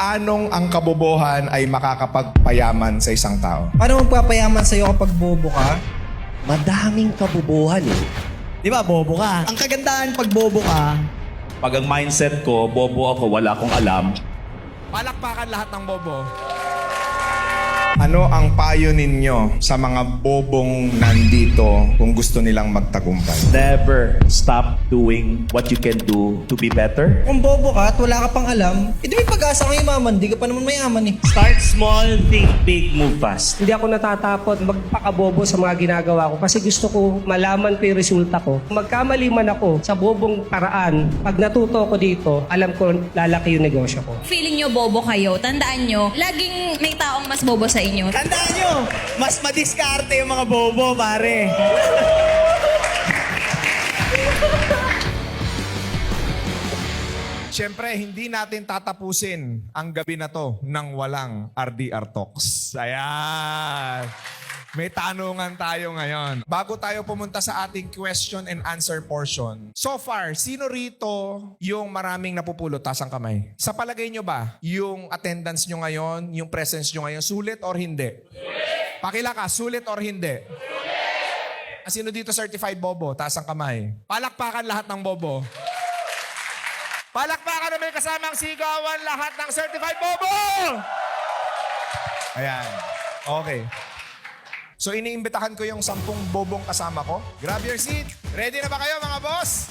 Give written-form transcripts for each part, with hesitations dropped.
Paanong ang kabobohan ay makakapagpayaman sa isang tao? Paano magpapayaman sa'yo kapag bobo ka? Madaming kabubuhan eh. Di ba, bobo ka? Ang kagandahan pag bobo ka, Pag ang mindset ko, bobo ako, wala akong alam, Palakpakan lahat ng bobo. Ano ang payo ninyo sa mga bobong nandito kung gusto nilang magtagumpay? never stop doing what you can do to be better. kung bobo ka at wala ka pang alam, di may pag-asa kang yumaman, di ka pa naman mayaman eh. Start small, think big, move fast. Hindi ako natatakot magpakabobo sa mga ginagawa ko kasi gusto ko malaman ko yung resulta ko. Magkamali man ako sa bobong paraan, pag natuto ko dito, alam ko lalaki yung negosyo ko. Feeling nyo bobo kayo, tandaan nyo, laging may taong mas bobo sa inyo. Tandaan nyo, mas madiskarte yung mga bobo, pare. Siyempre, hindi natin tatapusin ang gabi na to ng walang RDR Talks. Ayan. May tanungan tayo ngayon. Bago tayo pumunta sa ating question and answer portion. So far, sino rito yung maraming napupulot? Taas ang kamay. Sa palagay nyo ba, yung attendance nyo ngayon, yung presence nyo ngayon, sulit or hindi? Sulit! Pakilaka, sulit or hindi? Sulit! Sino dito certified bobo? Taas ang kamay. Palakpakan lahat ng bobo. Palakpakan na may kasamang sigawan lahat ng certified bobo! Ayan. Okay. So iniimbitahan ko yung 10 bobong kasama ko. Grab your seat. Ready na ba kayo mga boss?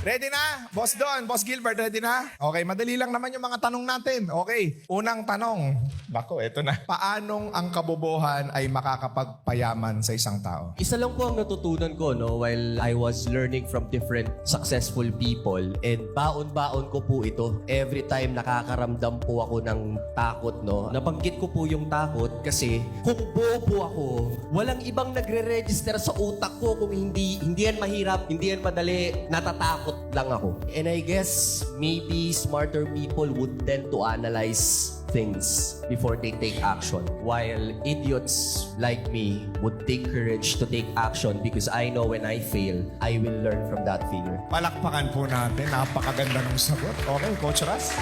Ready na? Boss Don, Boss Gilbert, ready na? Okay, madali lang naman yung mga tanong natin. Okay, unang tanong. Bako, eto na. Paanong ang kabobohan ay makakapagpayaman sa isang tao? Isa lang po ang natutunan ko while I was learning from different successful people, and baon-baon ko po ito. Every time nakakaramdam po ako ng takot, nabanggit ko po yung takot kasi kung bobo ako, walang ibang nagre-register sa utak ko kung hindi yan mahirap, hindi yan madali, natatakot lang ako. And I guess maybe smarter people would tend to analyze things before they take action, while idiots like me would take courage to take action because I know when I fail, I will learn from that failure. Palakpakan po natin. Napakaganda ng sagot. Okay, Coach Ras?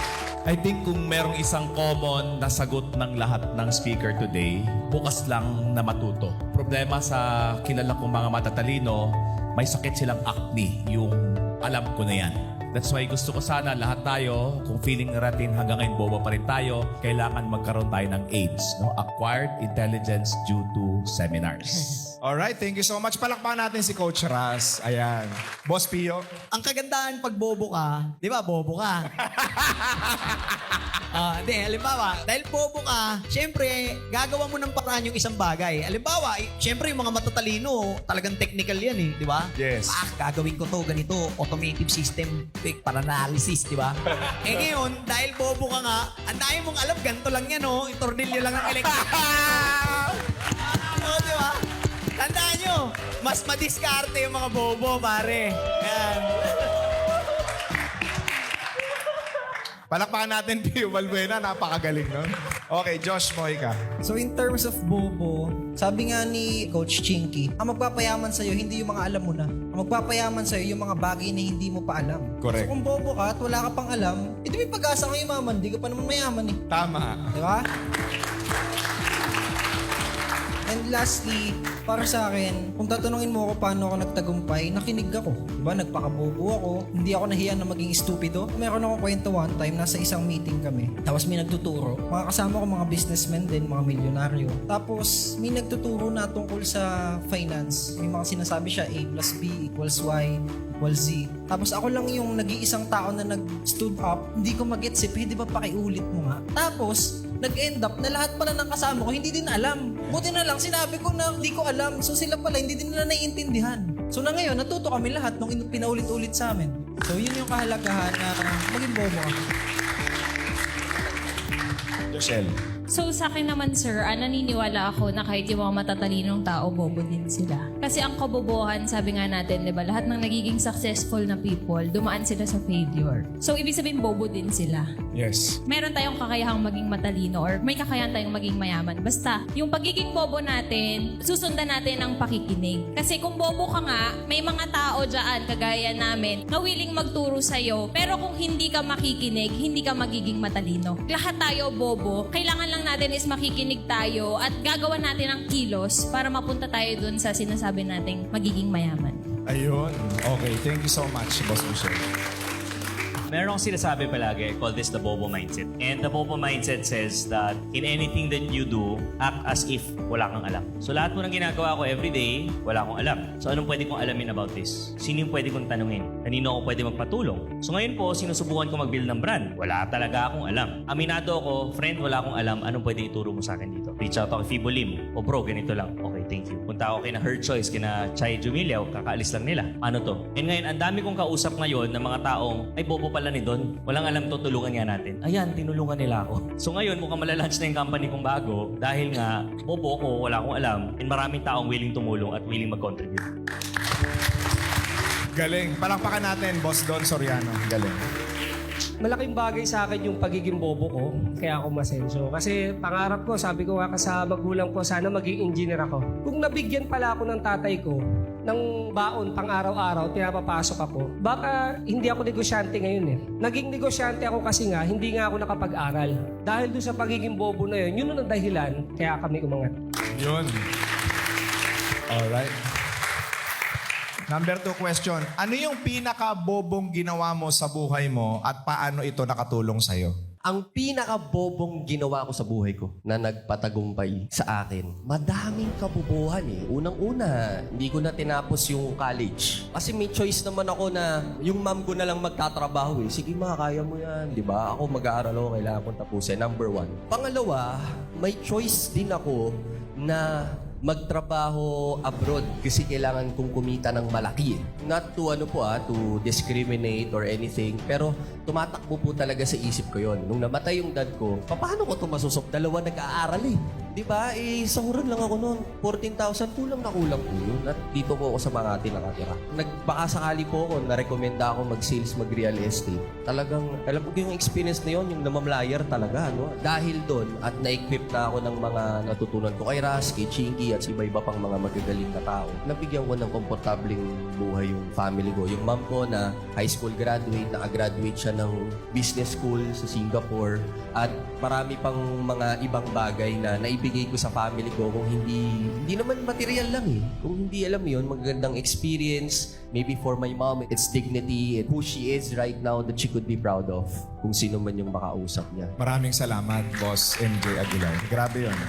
I think kung merong isang common na sagot ng lahat ng speaker today, bukas lang na matuto. Problema sa kilala kong mga matatalino, may sakit silang acne, yung alam ko na yan. That's why gusto ko sana lahat tayo, kung feeling natin hanggang ngayon bobo pa rin tayo, kailangan magkaroon tayo ng AIDS, Acquired Intelligence Due to Seminars. Alright, thank you so much. Palakpakan natin si Coach Ras. Ayan. Boss Pio. Ang kagandahan pag bobo ka, di ba, bobo ka? Hindi, halimbawa, dahil bobo ka, syempre, gagawa mo ng paraan yung isang bagay. Halimbawa, syempre yung mga matatalino, talagang technical yan di ba? Yes. Gagawin ko to, ganito, automated system, quick paralysis, di ba? Ngayon, dahil bobo ka nga, ang dami mong alam, ganito lang yan, yung tornilyo lang ang electric. Di ba? Tandaan nyo, mas madiskarte yung mga bobo, pare. Yan. Palakpakan natin Pio Valbuena. Napakagaling, no? Okay, Josh Moica. So in terms of bobo, sabi nga ni Coach Chinky, ang magpapayaman sa'yo, hindi yung mga alam mo na. Ang magpapayaman sa'yo, yung mga bagay na hindi mo pa alam. Correct. So kung bobo ka at wala ka pang alam, ito may pag-asa kang yumaman, di ka pa naman mayaman Tama. Di ba? And lastly, para sa akin, kung tatanungin mo ako paano ako nagtagumpay, nakinig ako. Diba? Nagpakabobo ako. Hindi ako nahiya na maging stupido. Meron akong kwento one time, nasa isang meeting kami. Tapos may nagtuturo. Mga kasama ko mga businessmen din, mga milyonaryo. Tapos may nagtuturo na tungkol sa finance. May mga sinasabi siya, A plus B equals Y equals Z. Tapos ako lang yung nag-iisang tao na nag-stood up. Hindi ko mag-gets pwede ba pakiulit mo nga? Tapos, nag-end up na lahat pala ng kasama ko hindi din alam. Buti na lang sinabi ko na hindi ko alam. So sila pala hindi din nila naiintindihan. So na ngayon, natuto kami lahat nung pinaulit-ulit sa amin. So yun yung kahalagahan na maging bobo ka. Joshelle. So sa akin naman sir, naniniwala ako na kahit yung mga matatalinong tao, bobo din sila. Kasi Kasi ang kabobohan, sabi nga natin, di ba, lahat ng nagiging successful na people, dumaan sila sa failure. So, ibig sabihin, bobo din sila. Yes. Meron tayong kakayahang maging matalino or may kakayahan tayong maging mayaman. Basta, yung pagiging bobo natin, susundan natin ang pakikinig. Kasi kung bobo ka nga, may mga tao dyan, kagaya namin, na willing magturo sa'yo. Pero kung hindi ka makikinig, hindi ka magiging matalino. Lahat tayo bobo. Kailangan lang natin is makikinig tayo at gagawa natin ang kilos para mapunta tayo dun sa sinasabi nating magiging mayaman. Ayun. Okay, thank you so much, Boss Michelle. Meron akong sinasabi palagi, I call this the Bobo Mindset. And the Bobo Mindset says that in anything that you do, act as if wala kang alam. So lahat po ng ginagawa ko everyday, wala akong alam. So anong pwede kong alamin about this? Sino yung pwede kong tanungin? Kanino ako pwede magpatulong? So ngayon po, sinusubukan ko mag-build ng brand. Wala talaga akong alam. Aminado ako, friend, wala akong alam. Anong pwede ituro mo sa akin dito? Reach out ako kay Fibolim. O bro, ganito lang. Okay, thank you. Punta ako kay na Her Choice, kina Chai Jumilia, kakaalis lang nila. Ano to? And ngayon, ang dami kong kausap ngayon ng mga taong, ay bobo pala ni Don. Walang alam to, tulungan nga natin. Ayan, tinulungan nila ako. So ngayon, mukhang malalunch na yung company kong bago dahil nga, bobo ko, wala akong alam, and maraming taong willing tumulong at willing mag-contribute. Galing. Palakpakan natin, Boss Don Soriano. Galing. Malaking bagay sa akin yung pagiging bobo ko, kaya ako masenso. Kasi pangarap ko, sabi ko nga sa magulang ko, sana maging engineer ako. Kung nabigyan pala ako ng tatay ko ng baon pang araw-araw, pinapapasok ako, baka hindi ako negosyante ngayon eh. Naging negosyante ako kasi nga, hindi nga ako nakapag-aral. Dahil doon sa pagiging bobo na yun, yun ang dahilan, kaya kami umangat. Yun. Alright. Number 2 question. Ano yung pinaka-bobong ginawa mo sa buhay mo at paano ito nakatulong sa'yo? Ang pinakabobong ginawa ko sa buhay ko na nagpatagumpay sa akin, madaming kabubuhan eh. Unang-una, hindi ko na tinapos yung college. Kasi may choice naman ako na yung mom ko na lang magtatrabaho eh. Sige ma, kaya mo yan, di ba? Ako mag-aaral ako, kailangan kong tapusin. Number 1. Pangalawa, may choice din ako na magtrabaho abroad kasi kailangan kong kumita ng malaki. Not to to discriminate or anything, pero tumatakbo po talaga sa isip ko yon. Nung namatay yung dad ko, paano ko ito masusok? Dalawa nag-aaral eh. Di ba? Sahuran lang ako noon. 14,000, kulang na kulang po yun. At dito po ako sa Makati nakatira. Nagbakasakali po ako, narekomenda ako mag-sales, mag-real estate. Talagang, alam ko yung experience na yun, yung namamlayer talaga. No? Dahil doon, at na-equip na ako ng mga natutunan ko kay Ras, kay Chinky, at iba-iba pang mga magagaling na tao. Nabigyan ko ng komportabling buhay yung family ko. Yung mom ko na high school graduate, nakagraduate siya ng business school sa Singapore. At marami pang mga ibang bagay na naibigay ko sa family ko kung hindi naman material lang eh. Kung hindi alam yun, magagandang experience. Maybe for my mom, it's dignity and who she is right now that she could be proud of. Kung sino man yung makausap niya. Maraming salamat, Boss MJ Aguilar. Grabe yun.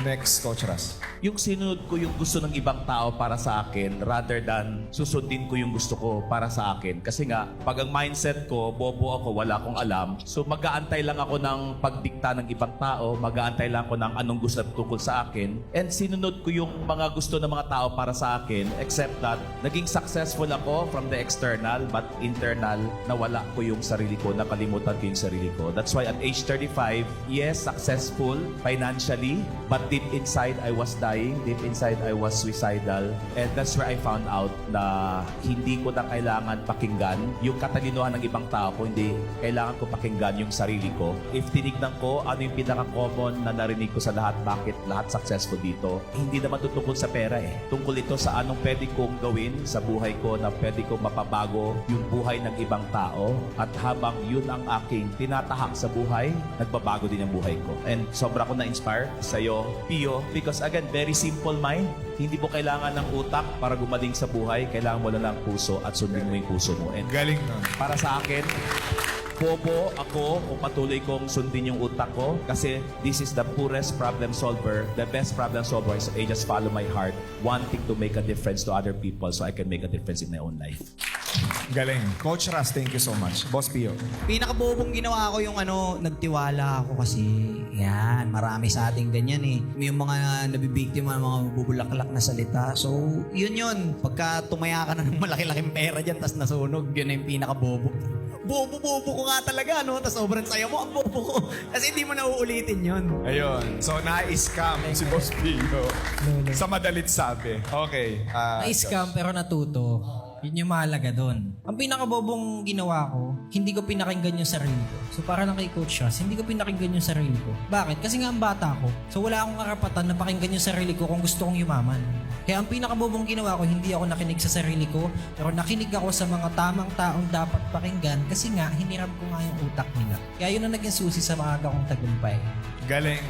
Next, Coach Ras. Yung sinunod ko yung gusto ng ibang tao para sa akin rather than susundin ko yung gusto ko para sa akin. Kasi nga, pag ang mindset ko, bobo ako, wala akong alam. So mag-aantay lang ako ng pagdikta ng ibang tao, mag-aantay lang ako ng anong gusto tungkol sa akin. And sinunod ko yung mga gusto ng mga tao para sa akin, except that naging successful ako from the external, but internal, nawala ko yung sarili ko, nakalimutan ko yung sarili ko. That's why at age 35, yes, successful financially, but deep inside, I was dying. Deep inside, I was suicidal. And that's where I found out na hindi ko na kailangan pakinggan yung katalinuhan ng ibang tao ko. Hindi kailangan ko pakinggan yung sarili ko. If tinignan ko, ano yung pinaka-common na narinig ko sa lahat, bakit lahat successful dito, hindi naman tutungkol sa pera eh. Tungkol ito sa anong pwede kong gawin sa buhay ko na pwede kong mapabago yung buhay ng ibang tao. At habang yun ang aking tinatahak sa buhay, nagbabago din ang buhay ko. And sobra ko na-inspire sa'yo, Pio, because again, very simple mind. Hindi mo kailangan ng utak para gumaling sa buhay. Kailangan mo lang ng puso at sundin mo yung puso mo. And Galing nun. para sa akin, bobo ako kung patuloy kong sundin yung utak ko kasi this is the poorest problem solver. The best problem solver is I just follow my heart, wanting to make a difference to other people so I can make a difference in my own life. Galing. Coach Ras, thank you so much. Boss Pio. Pinakabobong ginawa ko yung nagtiwala ako kasi yan, marami sa ating ganyan eh. Yung mga nabibiktima ng mga bubulaklak na salita. So, yun. Pagka tumaya ka na ng malaki-laking pera dyan, tas nasunog, yun na yung pinakabobo. Bobo ko nga talaga, no? Tas sobrang saya mo, ang bobo ko. Kasi hindi mo na uulitin yun. Ayun. So, na-scam si Boss Pio. Sa madalit sabi. Okay. Na-scam pero natuto. Yun yung mahalaga doon. Ang pinakabobong ginawa ko, hindi ko pinakinggan yung sarili ko. So para lang kay Coach Ross, hindi ko pinakinggan yung sarili ko. Bakit? Kasi nga ang bata ko. So wala akong karapatan na pakinggan yung sarili ko kung gusto kong yumaman. Kaya ang pinakabobong ginawa ko, hindi ako nakinig sa sarili ko, pero nakinig ako sa mga tamang taong dapat pakinggan kasi nga, hiniram ko nga yung utak nila. Kaya yun ang naging susi sa maaga kong tagumpay. Galing.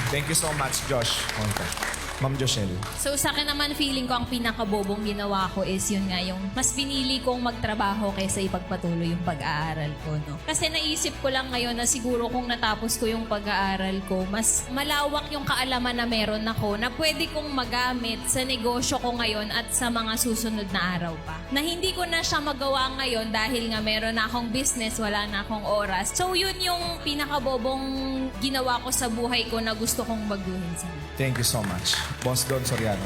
Thank you so much, Josh. Okay. Ma'am Joshelle. So sa akin naman, feeling ko ang pinakabobong ginawa ko is yun nga, yung mas pinili kong magtrabaho kaysa ipagpatuloy yung pag-aaral ko, no? Kasi naisip ko lang ngayon na siguro kung natapos ko yung pag-aaral ko, mas malawak yung kaalaman na meron ako na pwede kong magamit sa negosyo ko ngayon at sa mga susunod na araw pa. Na hindi ko na siya magawa ngayon dahil nga meron na akong business, wala na akong oras. So yun yung pinakabobong ginawa ko sa buhay ko na gusto kong baguhin sa Thank you so much. Boss Don Soriano.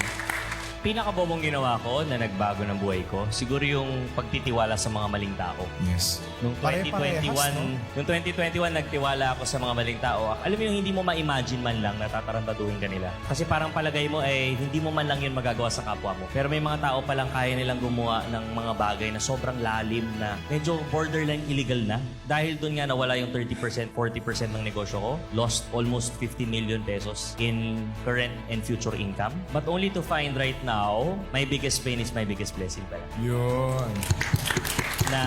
Pinakabobong ginawa ko na nagbago ng buhay ko, siguro yung pagtitiwala sa mga maling tao. Yes. Nung 2021, Pare-parehas, no? nung 2021 nagtiwala ako sa mga maling tao. Alam mo yung hindi mo ma-imagine man lang na tatarantaduhin ka nila. Kasi parang palagay mo hindi mo man lang yun magagawa sa kapwa mo. Pero may mga tao palang kaya nilang gumawa ng mga bagay na sobrang lalim na medyo borderline illegal na. Dahil doon nga nawala yung 30%, 40% ng negosyo ko. Lost almost 50 million pesos in current and future income. But only to find right now, my biggest pain is my biggest blessing pala. Yun. Na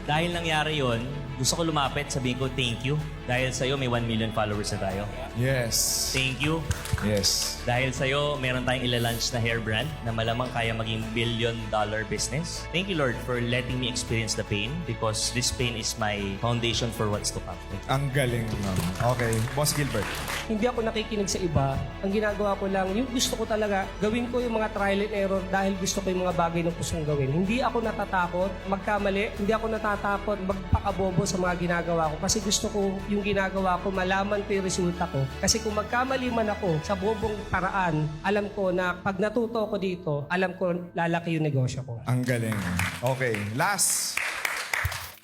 dahil nangyari yon, gusto ko lumapit, sabihin ko thank you. Dahil sa'yo, may 1 million followers na tayo. Yes. Thank you. Yes. Dahil sa'yo, meron tayong ilalunch na hair brand na malamang kaya maging billion-dollar business. Thank you, Lord, for letting me experience the pain because this pain is my foundation for what's to come. Ang galing naman. Okay. Boss Gilbert. Hindi ako nakikinig sa iba. Ang ginagawa ko lang, yung gusto ko talaga, gawin ko yung mga trial and error dahil gusto ko yung mga bagay na gustong gawin. Hindi ako natatakot magkamali. Hindi ako natatakot magpakabobo sa mga ginagawa ko. Kasi gusto ko yung ginagawa ko, malaman ko yung resulta ko. Kasi kung magkamali man ako sa bobong paraan, alam ko na pag natuto ko dito, alam ko lalaki yung negosyo ko. Ang galing. Okay. Last.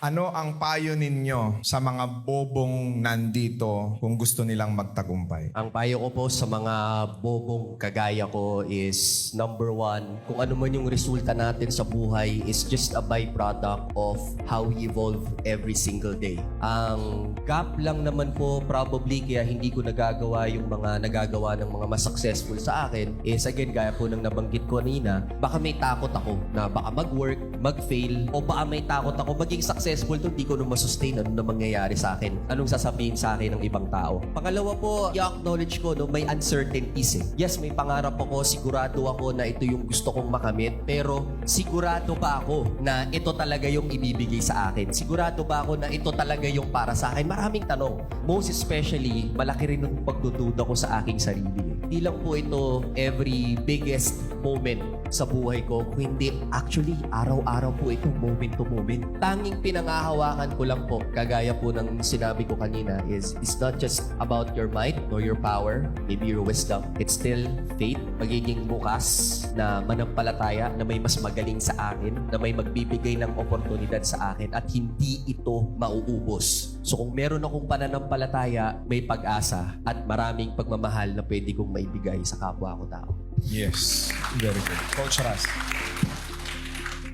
Ano ang payo ninyo sa mga bobong nandito kung gusto nilang magtagumpay? Ang payo ko po sa mga bobong kagaya ko is number 1, kung ano man yung resulta natin sa buhay is just a byproduct of how we evolve every single day. Ang gap lang naman po probably kaya hindi ko nagagawa yung mga nagagawa ng mga mas successful sa akin is again gaya po ng nabanggit ko kanina, baka may takot ako na baka mag-work, mag-fail o baka may takot ako maging successful to, di ko na masustain ano na mangyayari sa akin. Anong sasabihin sa akin ng ibang tao. Pangalawa po, i-acknowledge ko, no, may uncertainties eh. Yes, may pangarap ako, sigurado ako na ito yung gusto kong makamit, pero sigurado ba ako na ito talaga yung ibibigay sa akin? Sigurado ba ako na ito talaga yung para sa akin? Maraming tanong. Most especially, malaki rin yung pagdududa ko sa aking sarili. Hindi lang po ito every biggest moment sa buhay ko, kundi actually araw-araw po ito, moment to moment. Tanging pinangahawakan ko lang po, kagaya po ng sinabi ko kanina, is it's not just about your might or your power, maybe your wisdom. It's still faith, magiging bukas na manampalataya na may mas magaling sa akin, na may magbibigay ng oportunidad sa akin at hindi ito mauubos. So kung meron akong pananampalataya, may pag-asa at maraming pagmamahal na pwede kong maibigay sa kapwa ko tao. Yes. Very good. Coach Ras.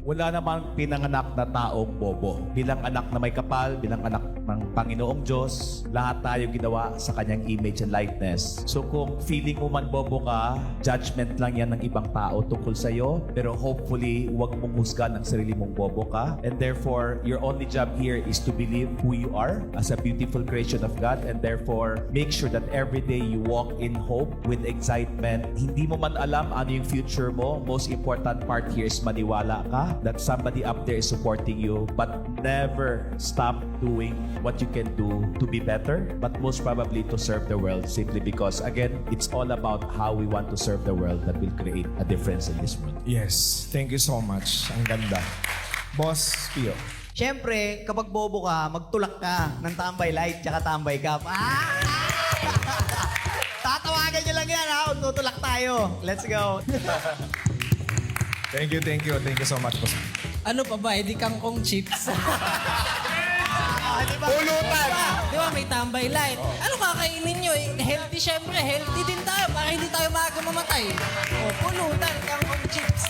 Wala namang pinanganak na taong bobo. Bilang anak na may kapal, bilang anak ng Panginoong Diyos, lahat tayo ginawa sa kanyang image and likeness. So kung feeling mo man bobo ka, judgment lang yan ng ibang tao tungkol sa'yo. Pero hopefully, huwag mong husgan ang sarili mong bobo ka. And therefore, your only job here is to believe who you are as a beautiful creation of God. And therefore, make sure that every day you walk in hope with excitement. Hindi mo man alam ano yung future mo. Most important part here is maniwala ka ka that somebody up there is supporting you, but never stop doing what you can do to be better, but most probably to serve the world, simply because, again, it's all about how we want to serve the world that will create a difference in this world. Yes. Thank you so much. Ang ganda. Boss Pio. Siyempre, kapag bobo ka, magtulak ka ng tambay light tsaka tambay cup. Tatawagan nyo lang yan, ha? Tutulak tayo. Let's go. Thank you, thank you. Thank you so much, boss. Ano pa ba? Edi kangkong chips. Pulutan! Di ba may tambay light? Ano kakainin nyo? Healthy syempre. Healthy din tayo para hindi tayo maaga mamatay. O, pulutan, kangkong chips.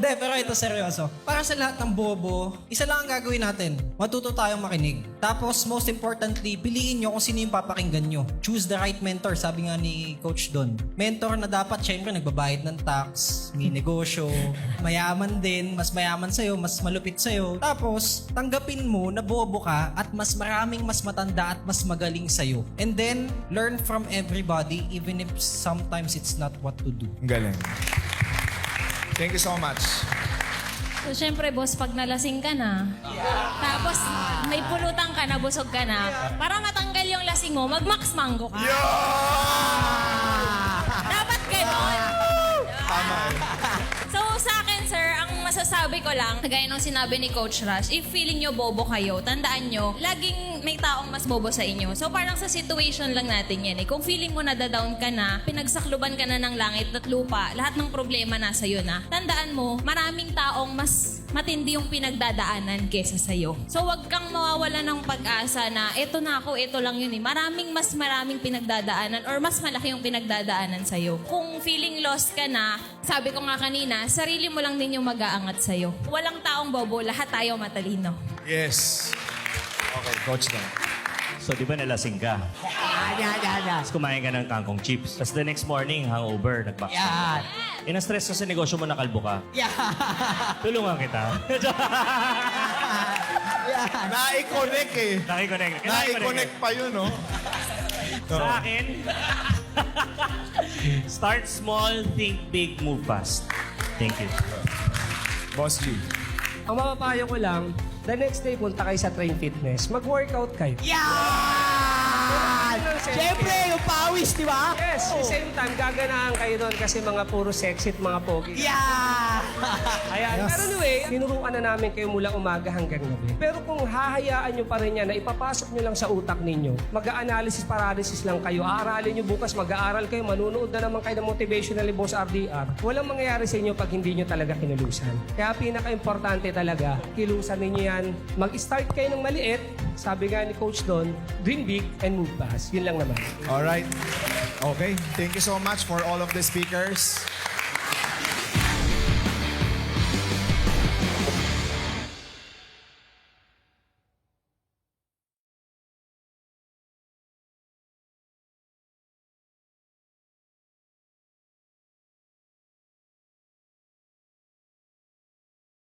De, pero ito seryoso. Para sa lahat ng bobo, isa lang ang gagawin natin. Matuto tayong makinig. Tapos, most importantly, piliin nyo kung sino yung papakinggan nyo. Choose the right mentor, sabi nga ni Coach Don. Mentor na dapat, syempre, nagbabayad ng tax, may negosyo, mayaman din, mas mayaman sa'yo, mas malupit sa'yo. Tapos, tanggapin mo na bobo ka at mas maraming mas matanda at mas magaling sa'yo. And then, learn from everybody even if sometimes it's not what to do. Ang galing. Thank you so much. So, syempre, boss, pag nalasing ka na, tapos may pulutan ka na, busog ka na, para matanggal yung lasing mo, mag-max mango ka. Dapat ganon. Tama. So, sa akin, sir, ang masasabi ko lang, gaya ng sinabi ni Coach Rush, if feeling nyo bobo kayo, tandaan nyo, laging may taong mas bobo sa inyo. So, parang sa situation lang natin yan eh. Kung feeling mo nadadown ka na, pinagsakluban ka na ng langit at lupa, lahat ng problema nasa iyo na, tandaan mo, maraming taong mas matindi yung pinagdadaanan kesa sa'yo. So, wag kang mawawala ng pag-asa na, eto na ako, eto lang yun eh. Maraming pinagdadaanan or mas malaki yung pinagdadaanan sa'yo. Kung feeling lost ka na, sabi ko nga kanina, sarili mo lang din yung mag-aangat sa'yo. Walang taong bobo, lahat tayo matalino. Yes. Okay, Coach Don. So, di ba nalasing ka? Tapos kumain ka ng kangkong chips. Tapos the next morning, hangover, nag-back. Yan. Na-stress ka sa negosyo mo, nakalbo ka. Yan. Tulungan kita. Na-connect eh. Nakikonnect. Na-connect pa yun, no? Sa akin, start small, think big, move fast. Thank you. Boss G. Ang mapapayo ko lang, the next day punta kayo sa Train Fitness, mag-workout kayo. Yan! Siyempre, yung pawis, di ba? Yes, at the same time, gaganahan kayo doon kasi mga puro sexy at mga pogi. Yeah! Ayan. Pero anyway, tinuruan na namin kayo mula umaga hanggang gabi. Pero kung hahayaan nyo pa rin yan na ipapasok nyo lang sa utak ninyo, mag-analysis paralysis lang kayo, aralin nyo bukas, mag-aaral kayo, manunood na naman kayo ng motivational ni Boss RDR, walang mangyayari sa inyo pag hindi nyo talaga kinulusan. Kaya pinaka-importante talaga, kilusan ninyo yan. Mag-start kayo ng maliit, sabi nga ni Coach Don, dream big and move fast. Yun lang naman. Alright. Okay. Thank you so much for all of the speakers.